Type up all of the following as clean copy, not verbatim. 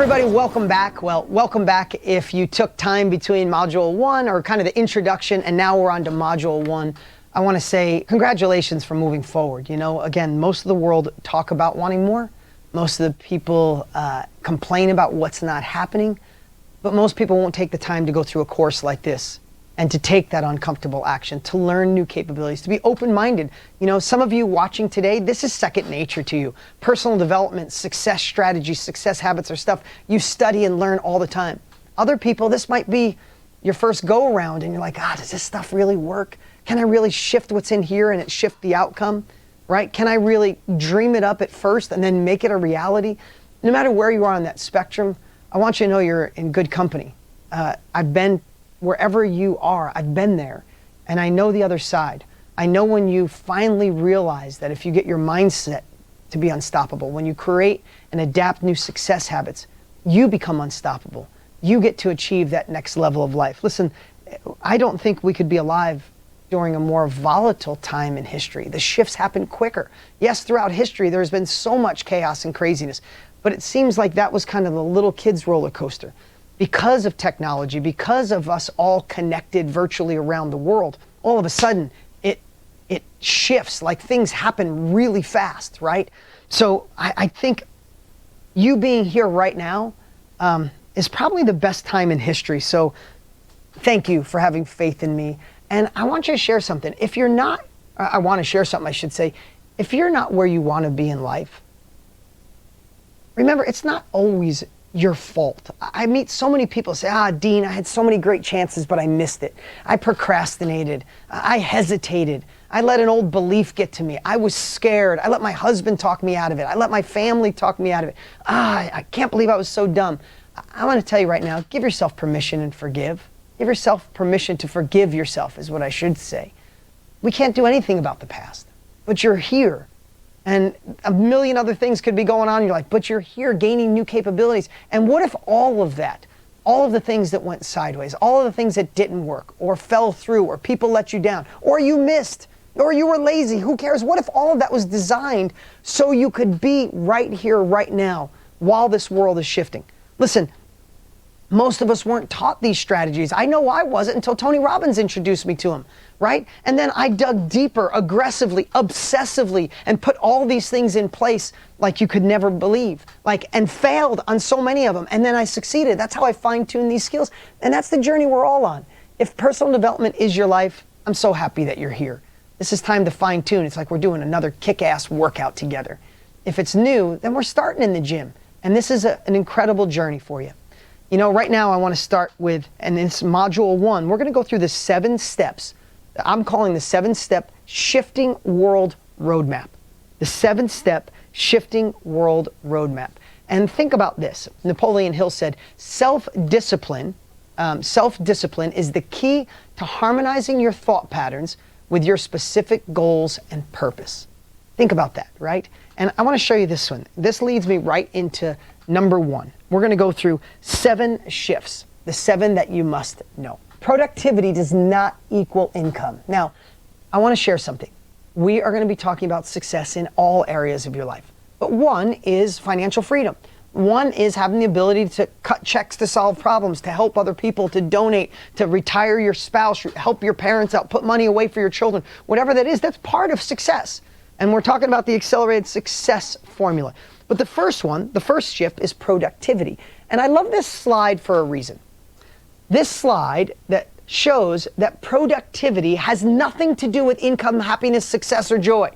everybody, welcome back. Well, welcome back if you took time between Module 1 or kind of the introduction, and now we're on to Module 1. I want to say congratulations for moving forward. You know, again, most of the world talk about wanting more. Most of the people complain about what's not happening, but most people won't take the time to go through a course like this and to take that uncomfortable action, to learn new capabilities, to be open-minded. You know, some of you watching today, this is second nature to you. Personal development, success strategies, success habits are stuff you study and learn all the time. Other people, this might be your first go-around and you're like, does this stuff really work? Can I really shift what's in here and it shift the outcome, right? Can I really dream it up at first and then make it a reality? No matter where you are on that spectrum, I want you to know you're in good company. I've been wherever you are, I've been there, and I know the other side. I know when you finally realize that if you get your mindset to be unstoppable, when you create and adapt new success habits, you become unstoppable. You get to achieve that next level of life. Listen, I don't think we could be alive during a more volatile time in history. The shifts happen quicker. Yes, throughout history, there's been so much chaos and craziness, but it seems like that was kind of the little kid's roller coaster. Because of technology, because of us all connected virtually around the world, all of a sudden it shifts, like things happen really fast, right? So I think you being here right now is probably the best time in history. So thank you for having faith in me. And I want you to share something. If you're not, I want to share something, I should say. If you're not where you want to be in life, remember, it's not always your fault. I meet so many people say, Dean, I had so many great chances, but I missed it. I procrastinated. I hesitated. I let an old belief get to me. I was scared. I let my husband talk me out of it. I let my family talk me out of it. I can't believe I was so dumb. I want to tell you right now, give yourself permission and forgive. Give yourself permission to forgive yourself is what I should say. We can't do anything about the past, but you're here. And a million other things could be going on in your life, but you're here gaining new capabilities. And what if all of that, all of the things that went sideways, all of the things that didn't work, or fell through, or people let you down, or you missed, or you were lazy, who cares? What if all of that was designed so you could be right here, right now, while this world is shifting? Listen, most of us weren't taught these strategies. I know I wasn't until Tony Robbins introduced me to them, right? And then I dug deeper, aggressively, obsessively, and put all these things in place like you could never believe, and failed on so many of them. And then I succeeded. That's how I fine-tuned these skills. And that's the journey we're all on. If personal development is your life, I'm so happy that you're here. This is time to fine-tune. It's like we're doing another kick-ass workout together. If it's new, then we're starting in the gym. And this is an incredible journey for you. You know, right now I want to start with, and it's Module 1, we're going to go through the 7 steps. I'm calling the 7-step shifting world roadmap. The 7-step shifting world roadmap. And think about this. Napoleon Hill said, self-discipline is the key to harmonizing your thought patterns with your specific goals and purpose. Think about that, right? And I want to show you this one. This leads me right into number 1. We're going to go through 7 shifts, the 7 that you must know. Productivity does not equal income. Now, I want to share something. We are going to be talking about success in all areas of your life. But one is financial freedom. One is having the ability to cut checks to solve problems, to help other people, to donate, to retire your spouse, help your parents out, put money away for your children. Whatever that is, that's part of success. And we're talking about the accelerated success formula. But the first one, the first shift, is productivity. And I love this slide for a reason. This slide that shows that productivity has nothing to do with income, happiness, success, or joy.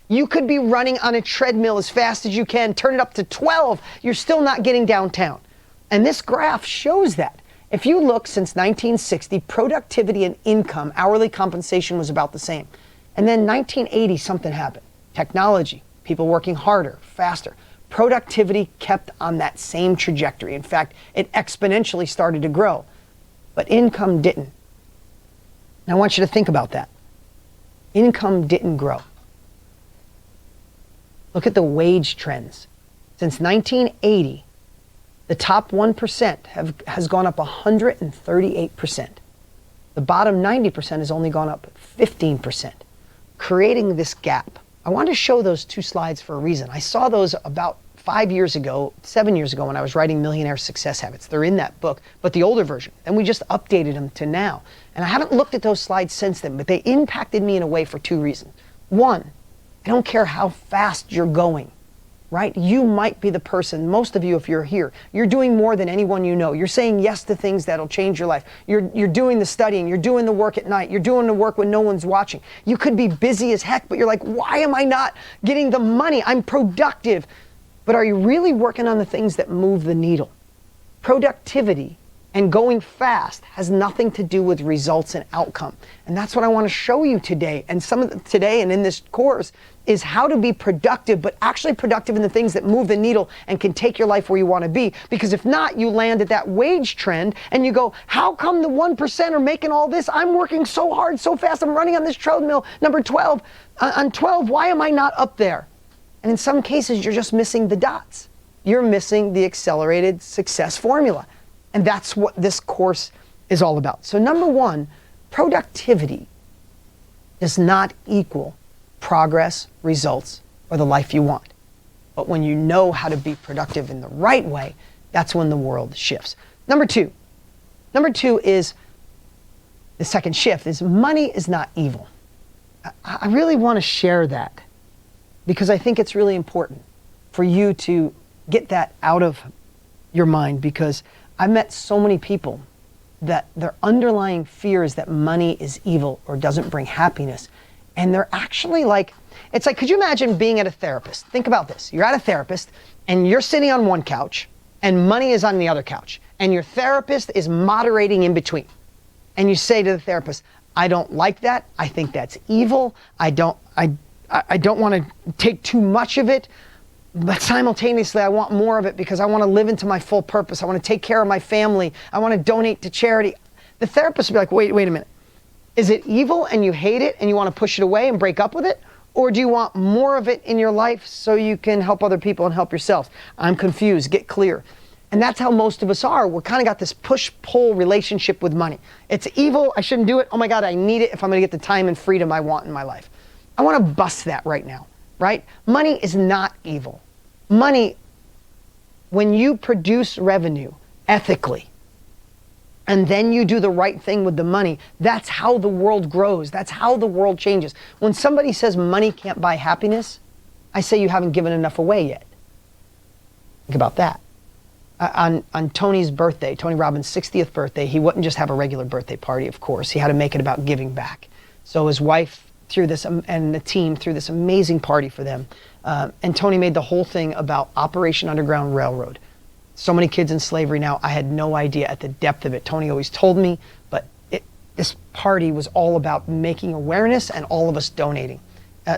You could be running on a treadmill as fast as you can, turn it up to 12, you're still not getting downtown. And this graph shows that. If you look since 1960, productivity and income, hourly compensation was about the same. And then 1980, something happened. Technology, people working harder, faster. Productivity kept on that same trajectory. In fact, it exponentially started to grow, but income didn't. Now I want you to think about that. Income didn't grow. Look at the wage trends. Since 1980, the top 1% has gone up 138%. The bottom 90% has only gone up 15%, creating this gap. I want to show those 2 slides for a reason. I saw those about 5 years ago, 7 years ago when I was writing Millionaire Success Habits. They're in that book, but the older version. And we just updated them to now. And I haven't looked at those slides since then, but they impacted me in a way for two reasons. One, I don't care how fast you're going, right? You might be the person, most of you, if you're here, you're doing more than anyone you know. You're saying yes to things that'll change your life. You're doing the studying, you're doing the work at night, you're doing the work when no one's watching. You could be busy as heck, but you're like, why am I not getting the money? I'm productive. But are you really working on the things that move the needle? Productivity and going fast has nothing to do with results and outcome. And that's what I want to show you today. And today and in this course is how to be productive, but actually productive in the things that move the needle and can take your life where you want to be. Because if not, you land at that wage trend and you go, how come the 1% are making all this? I'm working so hard, so fast. I'm running on this treadmill, number 12. On 12, why am I not up there? And in some cases, you're just missing the dots. You're missing the accelerated success formula. And that's what this course is all about. So number one, productivity does not equal progress, results, or the life you want. But when you know how to be productive in the right way, that's when the world shifts. Number two is, the second shift is money is not evil. I really want to share that because I think it's really important for you to get that out of your mind, because I've met so many people that their underlying fear is that money is evil or doesn't bring happiness. And they're actually like, it's like, could you imagine being at a therapist? Think about this. You're at a therapist and you're sitting on one couch and money is on the other couch. And your therapist is moderating in between. And you say to the therapist, I don't like that. I think that's evil. I don't want to take too much of it. But simultaneously, I want more of it because I want to live into my full purpose. I want to take care of my family. I want to donate to charity. The therapist will be like, wait a minute. Is it evil and you hate it and you want to push it away and break up with it? Or do you want more of it in your life so you can help other people and help yourself? I'm confused. Get clear. And that's how most of us are. We're kind of got this push-pull relationship with money. It's evil. I shouldn't do it. Oh my God, I need it if I'm going to get the time and freedom I want in my life. I want to bust that right now. Right? Money is not evil. Money, when you produce revenue ethically, and then you do the right thing with the money, that's how the world grows. That's how the world changes. When somebody says money can't buy happiness, I say you haven't given enough away yet. Think about that. On Tony's birthday, Tony Robbins' 60th birthday, he wouldn't just have a regular birthday party, of course. He had to make it about giving back. So his wife threw this, and the team threw this amazing party for them. And Tony made the whole thing about Operation Underground Railroad. So many kids in slavery now, I had no idea at the depth of it. Tony always told me, but this party was all about making awareness and all of us donating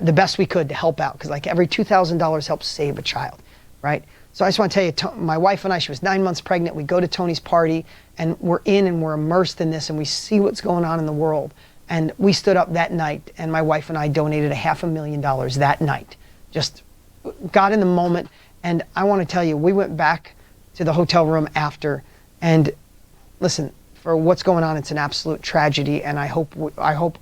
the best we could to help out, because like every $2,000 helps save a child, right? So I just want to tell you, my wife and I, she was 9 months pregnant, we go to Tony's party and we're immersed in this and we see what's going on in the world. And we stood up that night and my wife and I donated $500,000 that night. Just got in the moment. And I want to tell you, we went back to the hotel room after, and listen, for what's going on, it's an absolute tragedy, and I hope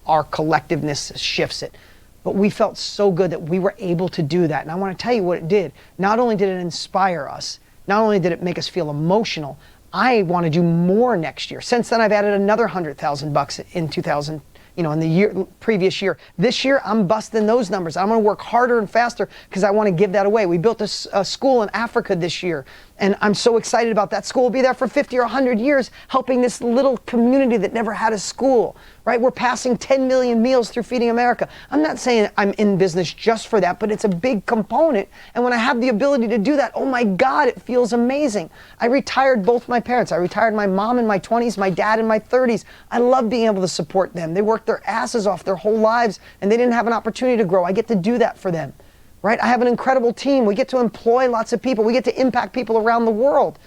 our collectiveness shifts it. But we felt so good that we were able to do that. And I want to tell you what it did. Not only did it inspire us, not only did it make us feel emotional, I want to do more next year. Since then, I've added another $100,000 in 2000. In the previous year. This year, I'm busting those numbers. I'm going to work harder and faster because I want to give that away. We built a school in Africa this year, and I'm so excited about that school. We'll be there for 50 or 100 years, helping this little community that never had a school, right? We're passing 10 million meals through Feeding America. I'm not saying I'm in business just for that, but it's a big component. And when I have the ability to do that, oh my God, it feels amazing. I retired both my parents. I retired my mom in my 20s, my dad in my 30s. I love being able to support them. They worked their asses off their whole lives and they didn't have an opportunity to grow. I get to do that for them, right? I have an incredible team. We get to employ lots of people. We get to impact people around the world,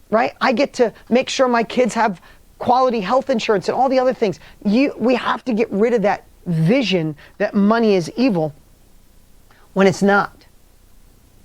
right? I get to make sure my kids have quality health insurance and all the other things. We have to get rid of that vision that money is evil when it's not.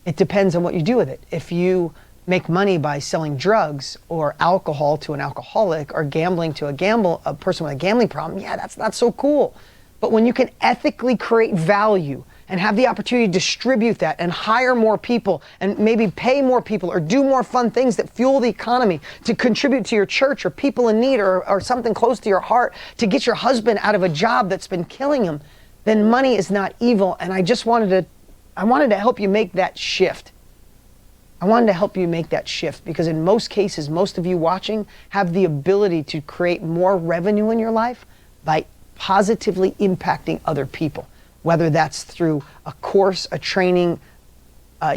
It depends on what you do with it. If you make money by selling drugs or alcohol to an alcoholic or gambling to a person with a gambling problem, yeah, that's not so cool. But when you can ethically create value and have the opportunity to distribute that and hire more people and maybe pay more people or do more fun things that fuel the economy to contribute to your church or people in need or something close to your heart, to get your husband out of a job that's been killing him, then money is not evil. And I wanted to help you make that shift. I wanted to help you make that shift because in most cases, most of you watching have the ability to create more revenue in your life by positively impacting other people, whether that's through a course, a training,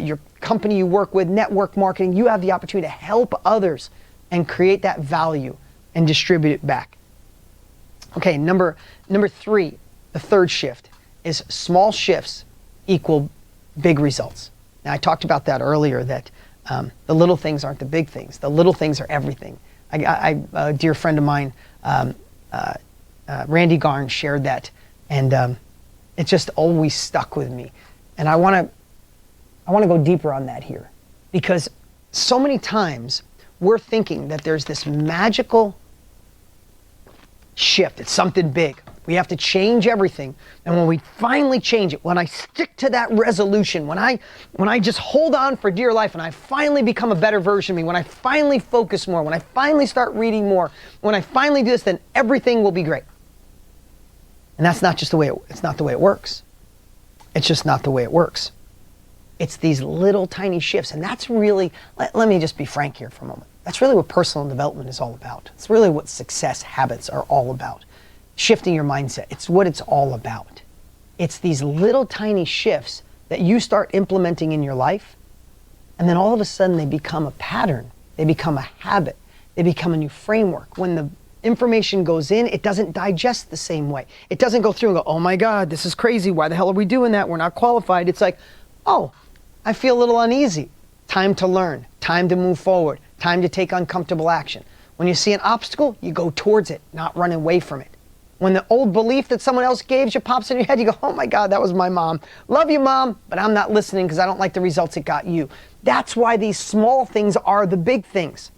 your company you work with, network marketing. You have the opportunity to help others and create that value and distribute it back. Okay, number 3, the third shift is small shifts equal big results. Now, I talked about that earlier, that the little things aren't the big things. The little things are everything. A dear friend of mine, Randy Garn, shared that, and it just always stuck with me. And I want to go deeper on that here, because so many times we're thinking that there's this magical shift. It's something big. We have to change everything. And when we finally change it, when I stick to that resolution, when I just hold on for dear life and I finally become a better version of me, when I finally focus more, when I finally start reading more, when I finally do this, then everything will be great. And that's not just the way it's not the way it works. It's just not the way it works. It's these little tiny shifts. And that's really, let me just be frank here for a moment. That's really what personal development is all about. It's really what success habits are all about. Shifting your mindset. It's what it's all about. It's these little tiny shifts that you start implementing in your life, and then all of a sudden they become a pattern. They become a habit. They become a new framework. When the information goes in, it doesn't digest the same way. It doesn't go through and go, oh my God, this is crazy. Why the hell are we doing that? We're not qualified. It's like, oh, I feel a little uneasy. Time to learn. Time to move forward. Time to take uncomfortable action. When you see an obstacle, you go towards it, not run away from it. When the old belief that someone else gave you pops in your head, you go, oh my God, that was my mom. Love you, Mom, but I'm not listening because I don't like the results it got you. That's why these small things are the big things.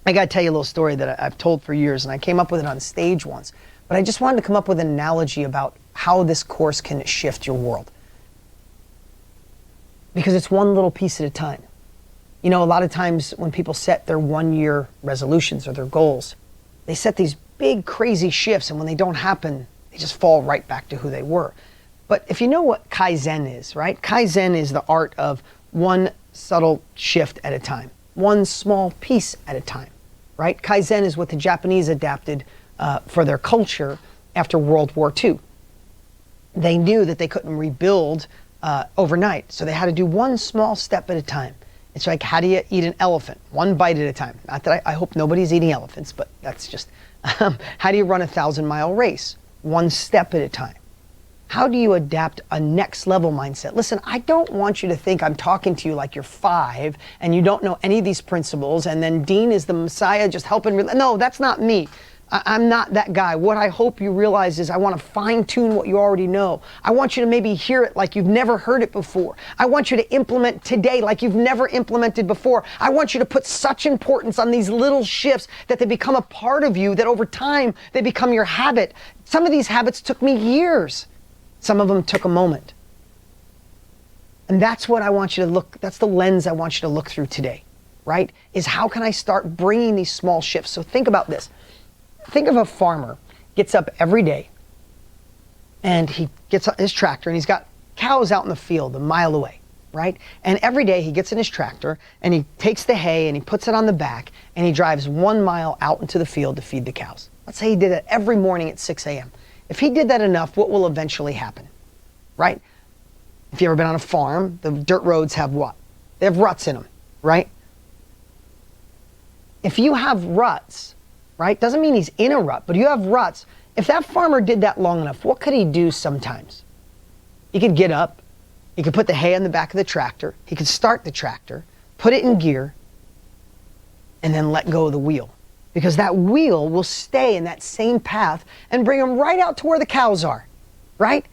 I got to tell you a little story that I've told for years, and I came up with it on stage once. But I just wanted to come up with an analogy about how this course can shift your world. Because it's one little piece at a time. You know, a lot of times when people set their 1-year resolutions or their goals, they set these big, crazy shifts, and when they don't happen, they just fall right back to who they were. But if you know what Kaizen is, right? Kaizen is the art of one subtle shift at a time, one small piece at a time, right? Kaizen is what the Japanese adapted for their culture after World War II. They knew that they couldn't rebuild overnight, so they had to do one small step at a time. It's like, how do you eat an elephant? One bite at a time. Not that I hope nobody's eating elephants, but that's just, how do you run a 1,000-mile race? One step at a time. How do you adapt a next level mindset? Listen, I don't want you to think I'm talking to you like you're 5 and you don't know any of these principles, and then Dean is the Messiah just helping. No, that's not me. I'm not that guy. What I hope you realize is I want to fine-tune what you already know. I want you to maybe hear it like you've never heard it before. I want you to implement today like you've never implemented before. I want you to put such importance on these little shifts that they become a part of you, that over time they become your habit. Some of these habits took me years. Some of them took a moment. And that's what I want you to look, that's the lens I want you to look through today, right? Is how can I start bringing these small shifts? So think about this. Think of a farmer gets up every day and he gets his tractor and he's got cows out in the field a mile away, right? And every day he gets in his tractor and he takes the hay and he puts it on the back and he drives 1 mile out into the field to feed the cows. Let's say he did it every morning at 6 a.m. If he did that enough, what will eventually happen, right? If you've ever been on a farm, the dirt roads have what? They have ruts in them, right? If you have ruts, right? Doesn't mean he's in a rut, but you have ruts. If that farmer did that long enough, what could he do sometimes? He could get up, he could put the hay on the back of the tractor, he could start the tractor, put it in gear, and then let go of the wheel. Because that wheel will stay in that same path and bring him right out to where the cows are, right?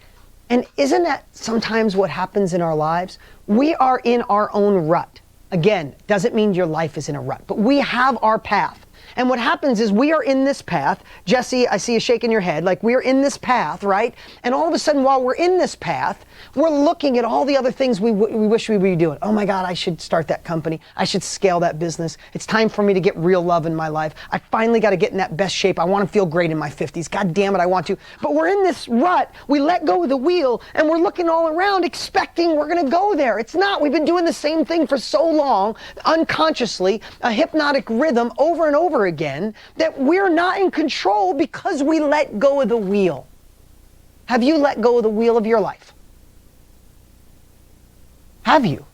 And isn't that sometimes what happens in our lives? We are in our own rut. Again, doesn't mean your life is in a rut, but we have our path. And what happens is we are in this path. Jesse, I see you shaking your head. Like, we're in this path, right? And all of a sudden, while we're in this path, we're looking at all the other things we wish we would be doing. Oh my God, I should start that company. I should scale that business. It's time for me to get real love in my life. I finally got to get in that best shape. I want to feel great in my 50s. God damn it, I want to. But we're in this rut. We let go of the wheel and we're looking all around expecting we're going to go there. It's not. We've been doing the same thing for so long, unconsciously, a hypnotic rhythm over and over again, that we're not in control because we let go of the wheel. Have you let go of the wheel of your life? Have you?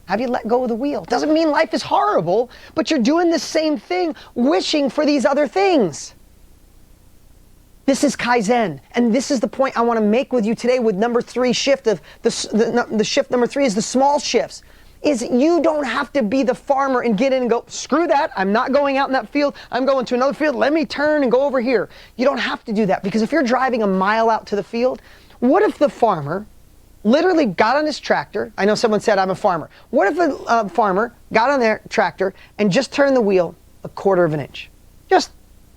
Have you let go of the wheel? Doesn't mean life is horrible, but you're doing the same thing, wishing for these other things. This is Kaizen, and this is the point I want to make with you today with number 3 shift of the shift number 3 is the small shifts. Is you don't have to be the farmer and get in and go, screw that, I'm not going out in that field, I'm going to another field, let me turn and go over here. You don't have to do that, because if you're driving a mile out to the field, what if the farmer literally got on his tractor? I know someone said I'm a farmer. What if a farmer got on their tractor and just turned the wheel a quarter of an inch? Just,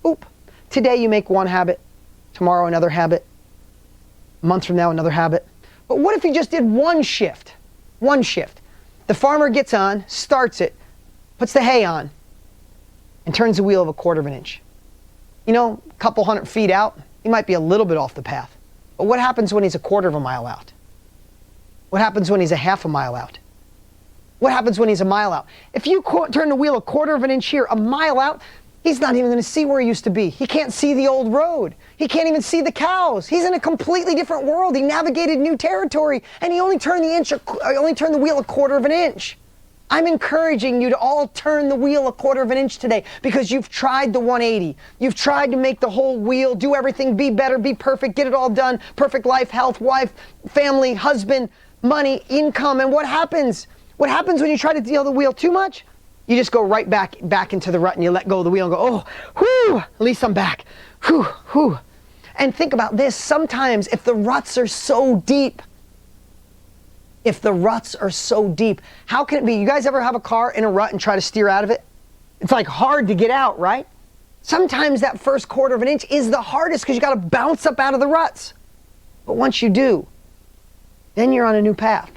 oop. Today you make one habit, tomorrow another habit, a month from now another habit. But what if you just did one shift? One shift. The farmer gets on, starts it, puts the hay on, and turns the wheel of a quarter of an inch. You know, a couple 100 feet out, he might be a little bit off the path. But what happens when he's a quarter of a mile out? What happens when he's a half a mile out? What happens when he's a mile out? If you turn the wheel a quarter of an inch here, a mile out, he's not even going to see where he used to be. He can't see the old road. He can't even see the cows. He's in a completely different world. He navigated new territory, and he only turned the wheel a quarter of an inch. I'm encouraging you to all turn the wheel a quarter of an inch today, because you've tried the 180. You've tried to make the whole wheel, do everything, be better, be perfect, get it all done, perfect life, health, wife, family, husband, money, income. And what happens? What happens when you try to deal the wheel too much? You just go right back into the rut, and you let go of the wheel and go, oh, whew, at least I'm back. Whew, whew. And think about this. Sometimes if the ruts are so deep, how can it be? You guys ever have a car in a rut and try to steer out of it? It's like hard to get out, right? Sometimes that first quarter of an inch is the hardest, because you got to bounce up out of the ruts. But once you do, then you're on a new path.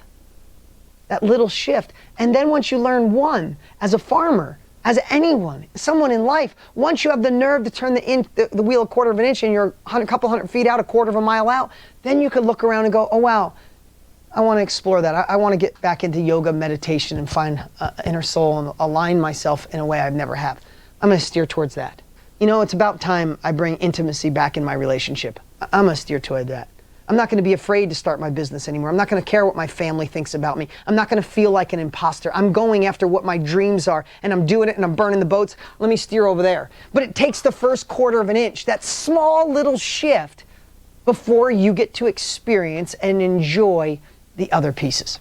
That little shift. And then once you learn one, as a farmer, as anyone, someone in life, once you have the nerve to turn the wheel a quarter of an inch and you're a couple 100 feet out, a quarter of a mile out, then you could look around and go, oh wow, I want to explore that. I want to get back into yoga, meditation, and find inner soul and align myself in a way I've never have. I'm going to steer towards that. You know, it's about time I bring intimacy back in my relationship. I'm going to steer toward that. I'm not going to be afraid to start my business anymore. I'm not going to care what my family thinks about me. I'm not going to feel like an imposter. I'm going after what my dreams are, and I'm doing it, and I'm burning the boats. Let me steer over there. But it takes the first quarter of an inch, that small little shift, before you get to experience and enjoy the other pieces.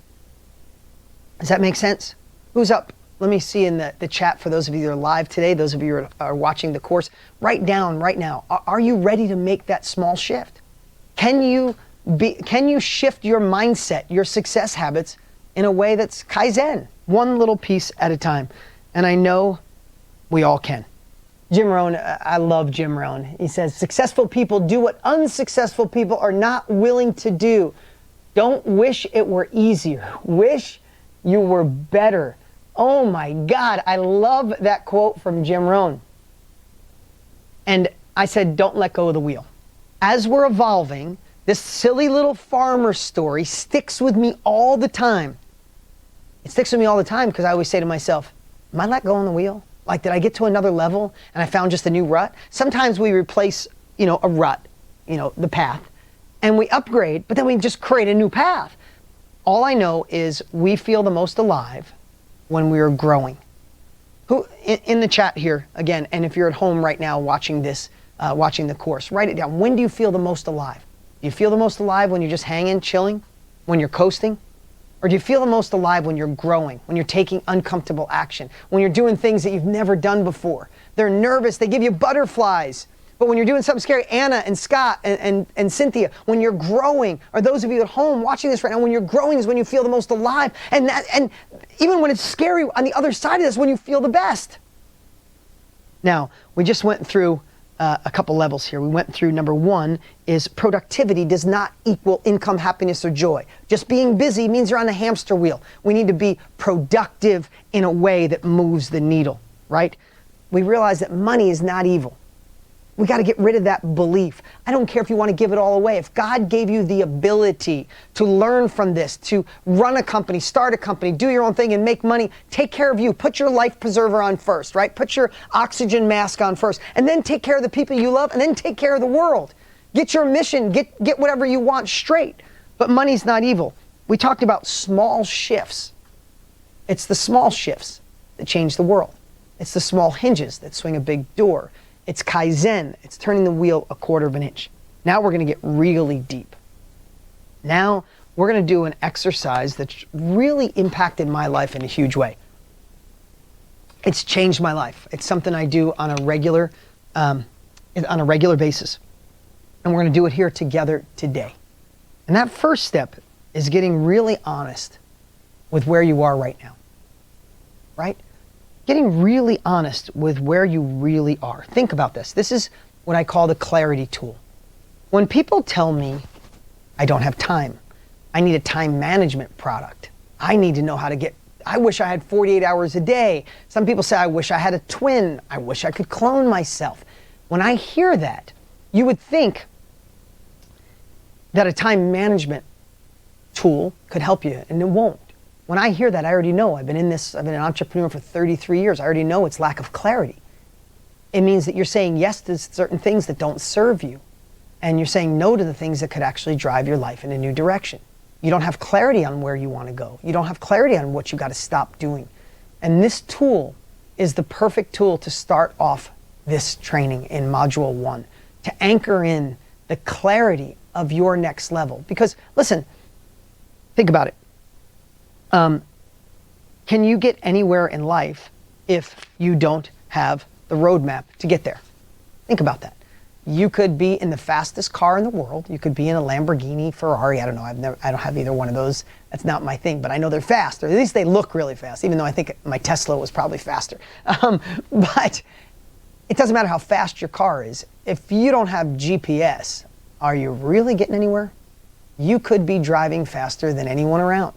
Does that make sense? Who's up? Let me see in the chat, for those of you that are live today, those of you who are watching the course, write down right now, are you ready to make that small shift? Can you shift your mindset, your success habits, in a way that's Kaizen, one little piece at a time? And I know we all can. Jim Rohn, I love Jim Rohn. He says, successful people do what unsuccessful people are not willing to do. Don't wish it were easier. Wish you were better. Oh my God, I love that quote from Jim Rohn. And I said, don't let go of the wheel. As we're evolving, this silly little farmer story sticks with me all the time. It sticks with me all the time because I always say to myself, am I let go on the wheel? Like, did I get to another level and I found just a new rut? Sometimes we replace, a rut, the path, and we upgrade, but then we just create a new path. All I know is we feel the most alive when we are growing. Who in the chat here, again, and if you're at home right now watching this, watching the course, write it down. When do you feel the most alive? Do you feel the most alive when you're just hanging, chilling, when you're coasting? Or do you feel the most alive when you're growing, when you're taking uncomfortable action, when you're doing things that you've never done before? They're nervous, they give you butterflies. But when you're doing something scary, Anna and Scott and Cynthia, when you're growing, or those of you at home watching this right now, when you're growing is when you feel the most alive. And even when it's scary, on the other side of this, when you feel the best. Now, we just went through a couple levels here. We went through number one is productivity does not equal income, happiness, or joy. Just being busy means you're on a hamster wheel. We need to be productive in a way that moves the needle, right? We realize that money is not evil. We got to get rid of that belief. I don't care if you want to give it all away. If God gave you the ability to learn from this, to run a company, start a company, do your own thing and make money, take care of you. Put your life preserver on first, right? Put your oxygen mask on first, and then take care of the people you love, and then take care of the world. Get your mission, get whatever you want straight. But money's not evil. We talked about small shifts. It's the small shifts that change the world. It's the small hinges that swing a big door. It's Kaizen. It's turning the wheel a quarter of an inch. Now we're going to get really deep. Now we're going to do an exercise that's really impacted my life in a huge way. It's changed my life. It's something I do on a regular basis. And we're going to do it here together today. And that first step is getting really honest with where you are right now. Right? Getting really honest with where you really are. Think about this. This is what I call the clarity tool. When people tell me I don't have time, I need a time management product. I need to know how to I wish I had 48 hours a day. Some people say, I wish I had a twin. I wish I could clone myself. When I hear that, you would think that a time management tool could help you, and it won't. When I hear that, I already know. I've been an entrepreneur for 33 years. I already know it's lack of clarity. It means that you're saying yes to certain things that don't serve you. And you're saying no to the things that could actually drive your life in a new direction. You don't have clarity on where you want to go. You don't have clarity on what you got to stop doing. And this tool is the perfect tool to start off this training in Module 1, to anchor in the clarity of your next level. Because, listen, think about it. Can you get anywhere in life if you don't have the roadmap to get there? Think about that. You could be in the fastest car in the world. You could be in a Lamborghini, Ferrari. I don't know. I don't have either one of those. That's not my thing, but I know they're fast, or at least they look really fast, even though I think my Tesla was probably faster. But it doesn't matter how fast your car is. If you don't have GPS, are you really getting anywhere? You could be driving faster than anyone around.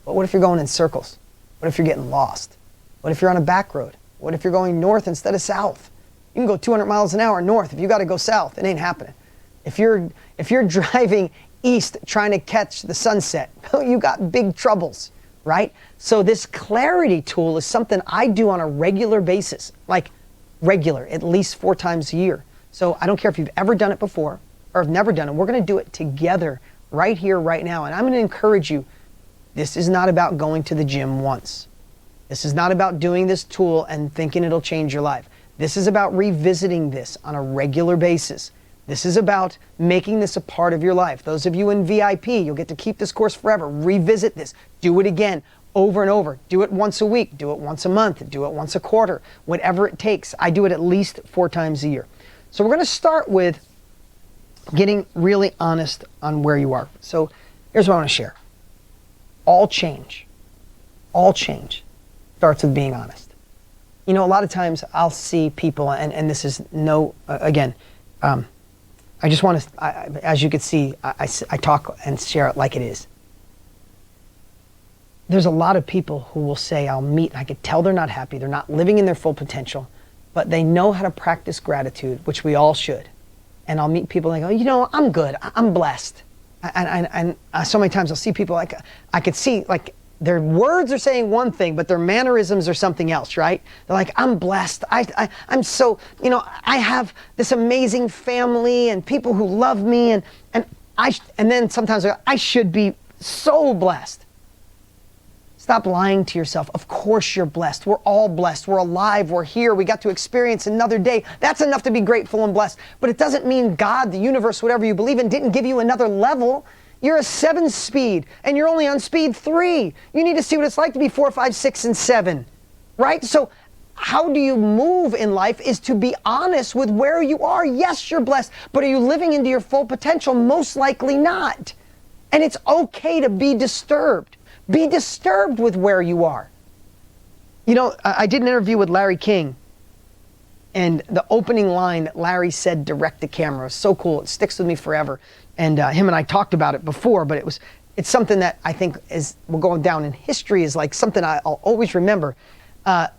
But what if you're going in circles? What if you're getting lost? What if you're on a back road? What if you're going north instead of south? You can go 200 miles an hour north. If you got to go south, it ain't happening. If you're driving east trying to catch the sunset, you got big troubles, right? So this clarity tool is something I do on a regular basis, like regular, at least 4 times a year. So I don't care if you've ever done it before or have never done it. We're going to do it together right here, right now. And I'm going to encourage you. This is not about going to the gym once. This is not about doing this tool and thinking it'll change your life. This is about revisiting this on a regular basis. This is about making this a part of your life. Those of you in VIP, you'll get to keep this course forever. Revisit this. Do it again, over and over. Do it once a week. Do it once a month. Do it once a quarter. Whatever it takes. I do it at least 4 times a year. So we're going to start with getting really honest on where you are. So here's what I want to share. All change starts with being honest. You know, a lot of times I'll see people, and this is I just want to, as you can see, I talk and share it like it is. There's a lot of people who will say, I'll meet, and I could tell they're not happy, they're not living in their full potential, but they know how to practice gratitude, which we all should. And I'll meet people and they go, you know, I'm good, I'm blessed. And so many times I'll see people like, I could see like their words are saying one thing, but their mannerisms are something else, right? They're like, I'm blessed. I'm so, you know, I have this amazing family and people who love me. And then sometimes I should be so blessed. Stop lying to yourself. Of course you're blessed. We're all blessed. We're alive. We're here. We got to experience another day. That's enough to be grateful and blessed. But it doesn't mean God, the universe, whatever you believe in, didn't give you another level. You're a 7-speed and you're only on speed 3. You need to see what it's like to be 4, 5, 6, and 7, right? So how do you move in life is to be honest with where you are. Yes, you're blessed, but are you living into your full potential? Most likely not. And it's okay to be disturbed. Be disturbed with where you are. You know, I did an interview with Larry King, And the opening line that Larry said direct to camera was so cool. It sticks with me forever. And him and I talked about it before, but it's something that I think will go down in history as like something I'll always remember.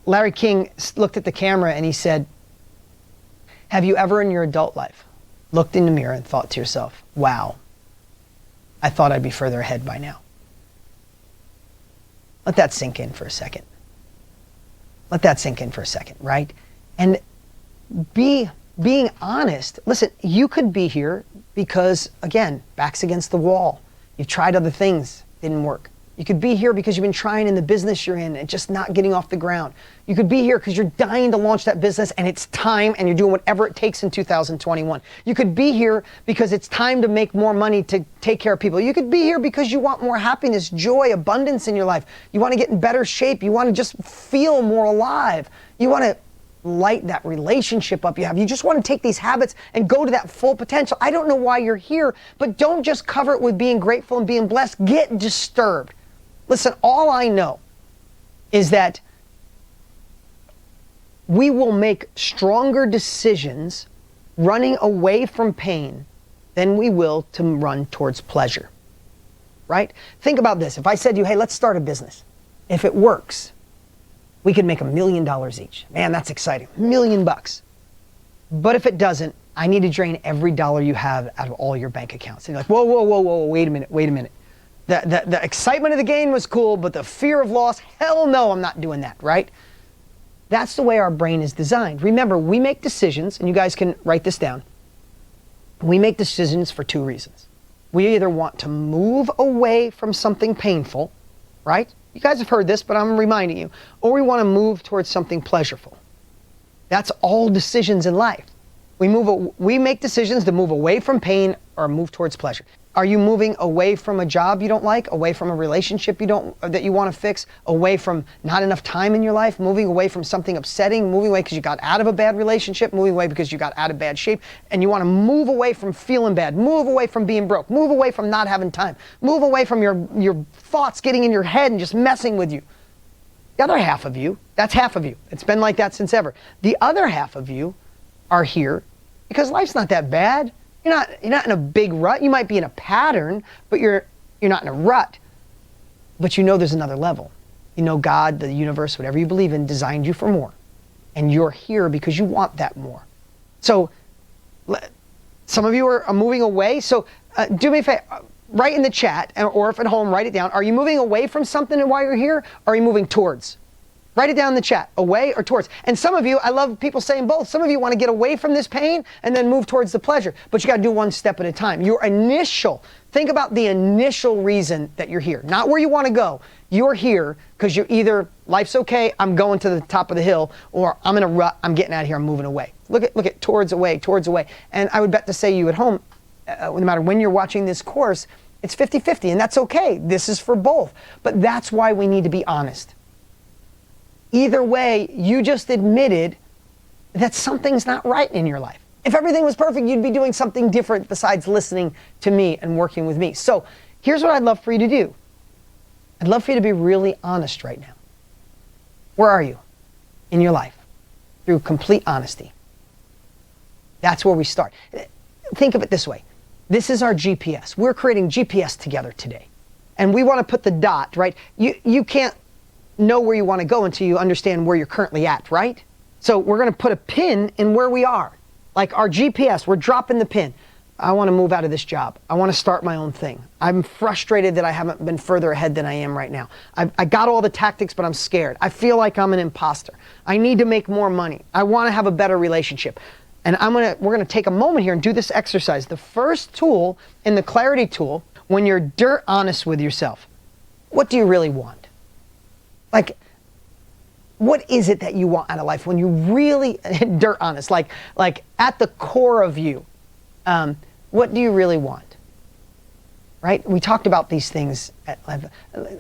Larry King looked at the camera and he said, have you ever in your adult life looked in the mirror and thought to yourself, wow, I thought I'd be further ahead by now? Let that sink in for a second. Let that sink in for a second, right? And being honest, listen, you could be here because, again, back's against the wall. You've tried other things, didn't work. You could be here because you've been trying in the business you're in and just not getting off the ground. You could be here because you're dying to launch that business and it's time and you're doing whatever it takes in 2021. You could be here because it's time to make more money to take care of people. You could be here because you want more happiness, joy, abundance in your life. You want to get in better shape. You want to just feel more alive. You want to light that relationship up you have. You just want to take these habits and go to that full potential. I don't know why you're here, but don't just cover it with being grateful and being blessed. Get disturbed. Listen, all I know is that we will make stronger decisions running away from pain than we will to run towards pleasure, right? Think about this. If I said to you, hey, let's start a business. If it works, we could make $1 million each. Man, that's exciting. $1 million bucks. But if it doesn't, I need to drain every dollar you have out of all your bank accounts. And you're like, whoa, whoa, whoa, whoa, wait a minute. The excitement of the game was cool, but the fear of loss, hell no, I'm not doing that, right? That's the way our brain is designed. Remember, we make decisions, and you guys can write this down. We make decisions for two reasons. We either want to move away from something painful, right? You guys have heard this, but I'm reminding you. Or we want to move towards something pleasurable. That's all decisions in life. We make decisions to move away from pain or move towards pleasure. Are you moving away from a job you don't like, away from a relationship that you want to fix, away from not enough time in your life, moving away from something upsetting, moving away because you got out of a bad relationship, moving away because you got out of bad shape, and you want to move away from feeling bad, move away from being broke, move away from not having time, move away from your thoughts getting in your head and just messing with you. The other half of you, that's half of you. It's been like that since ever. The other half of you are here because life's not that bad. You're not in a big rut. You might be in a pattern, but you're not in a rut. But you know there's another level. You know God, the universe, whatever you believe in, designed you for more. And you're here because you want that more. So some of you are moving away. So do me a favor, write in the chat, or if at home, write it down. Are you moving away from something and why you're here? Or are you moving towards? Write it down in the chat, away or towards. And some of you, I love people saying both. Some of you want to get away from this pain and then move towards the pleasure. But you got to do one step at a time. Think about the initial reason that you're here. Not where you want to go. You're here because you're either, life's okay, I'm going to the top of the hill, or I'm in a rut, I'm getting out of here, I'm moving away. Look at towards, away. And I would bet to say you at home, no matter when you're watching this course, it's 50-50, and that's okay. This is for both. But that's why we need to be honest. Either way, you just admitted that something's not right in your life. If everything was perfect, you'd be doing something different besides listening to me and working with me. So here's what I'd love for you to do. I'd love for you to be really honest right now. Where are you in your life? Through complete honesty. That's where we start. Think of it this way. This is our GPS. We're creating GPS together today. And we want to put the dot, right? You can't know where you want to go until you understand where you're currently at, right? So we're going to put a pin in where we are. Like our GPS, we're dropping the pin. I want to move out of this job. I want to start my own thing. I'm frustrated that I haven't been further ahead than I am right now. I got all the tactics, but I'm scared. I feel like I'm an imposter. I need to make more money. I want to have a better relationship. And we're going to take a moment here and do this exercise. The first tool in the clarity tool, when you're dirt honest with yourself, what do you really want? Like, what is it that you want out of life when you really, dirt honest, like at the core of you, what do you really want? Right? We talked about these things at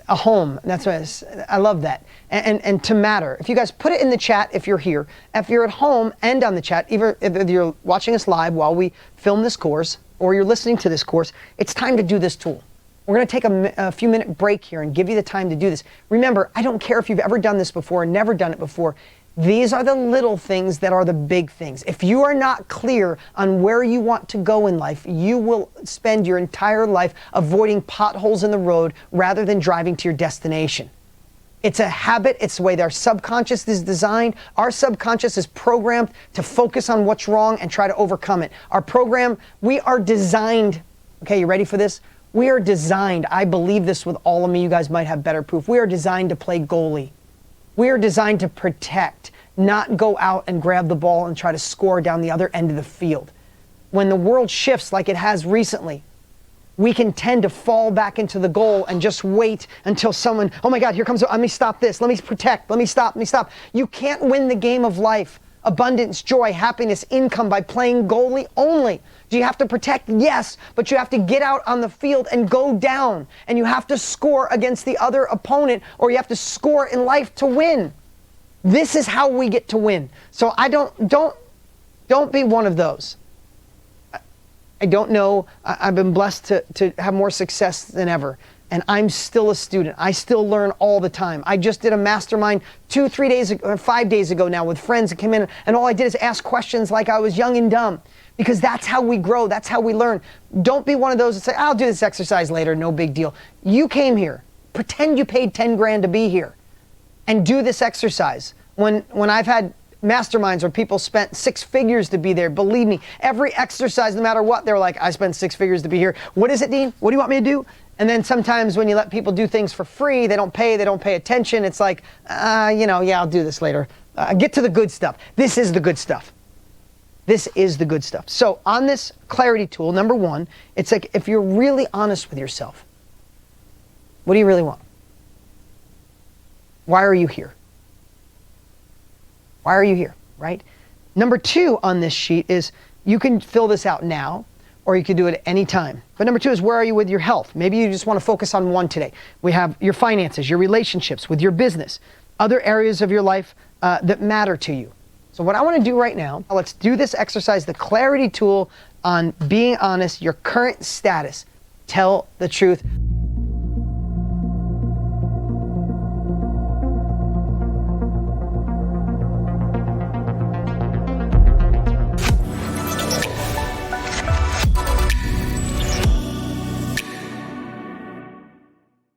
a home. That's what I love that. And to matter. If you guys put it in the chat, if you're here, if you're at home and on the chat, either if you're watching us live while we film this course or you're listening to this course, it's time to do this tool. We're going to take a few minute break here and give you the time to do this. Remember, I don't care if you've ever done this before or never done it before. These are the little things that are the big things. If you are not clear on where you want to go in life, you will spend your entire life avoiding potholes in the road rather than driving to your destination. It's a habit. It's the way our subconscious is designed. Our subconscious is programmed to focus on what's wrong and try to overcome it. We are designed, okay, you ready for this? We are designed, I believe this with all of me, you guys might have better proof. We are designed to play goalie. We are designed to protect, not go out and grab the ball and try to score down the other end of the field. When the world shifts like it has recently, we can tend to fall back into the goal and just wait until someone, oh my God, here comes, let me stop this, let me protect, let me stop. You can't win the game of life, abundance, joy, happiness, income by playing goalie only. Do you have to protect? Yes, but you have to get out on the field and go down, and you have to score against the other opponent, or you have to score in life to win. This is how we get to win. So don't be one of those. I don't know. I've been blessed to have more success than ever. And I'm still a student. I still learn all the time. I just did a mastermind 5 days ago now with friends that came in, and all I did is ask questions like I was young and dumb. Because that's how we grow. That's how we learn. Don't be one of those that say, I'll do this exercise later, no big deal. You came here. Pretend you paid 10 grand to be here. And do this exercise. When I've had masterminds where people spent 6 figures to be there, believe me, every exercise, no matter what, they're like, I spent 6 figures to be here. What is it, Dean? What do you want me to do? And then sometimes when you let people do things for free, they don't pay attention. It's like, yeah, I'll do this later. Get to the good stuff. This is the good stuff. This is the good stuff. So on this clarity tool, number 1, it's like if you're really honest with yourself, what do you really want? Why are you here? Why are you here, right? Number 2 on this sheet is you can fill this out now, or you can do it at any time. But number 2 is where are you with your health? Maybe you just want to focus on one today. We have your finances, your relationships, with your business, other areas of your life that matter to you. So what I want to do right now, let's do this exercise, the clarity tool on being honest, your current status. Tell the truth.